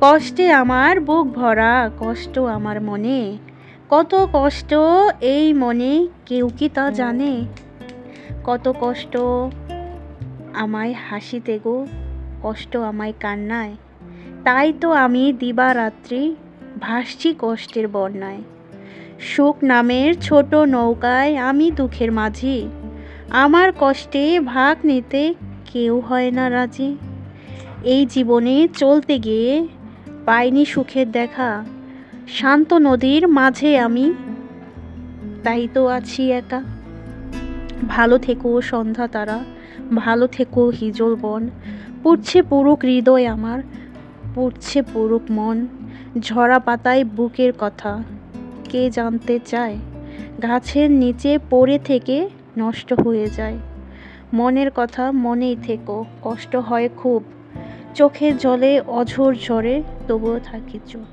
কষ্টে আমার বুক ভরা, কষ্ট আমার মনে, কত কষ্ট এই মনে, কেউ কি তা জানে? কত কষ্ট আমায় হাসিতে গো, কষ্ট আমায় কান্নায়, তাই তো আমি দিবারাত্রি ভাসছি কষ্টের বন্যায়। সুখ নামের ছোট নৌকায় আমি দুঃখের মাঝি, আমার কষ্টে ভাগ নিতে কেউ হয় না রাজি। এই জীবনে চলতে গিয়ে পাইনি সুখের দেখা, শান্ত নদীর মাঝে আমি, তাই তো আছি একা। ভালো থেকো সন্ধ্যা তারা, ভালো থেকো হিজল বন, পুড়ছে পুরুক হৃদয় আমার, পুড়ছে পুরুক মন। ঝরা পাতায় বুকের কথা কে জানতে চায়, গাছের নিচে পড়ে থেকে নষ্ট হয়ে যায়। মনের কথা মনেই থেকো, কষ্ট হয় খুব, চোখের জলে অঝোর ঝরে তবুও থাকি চুপ।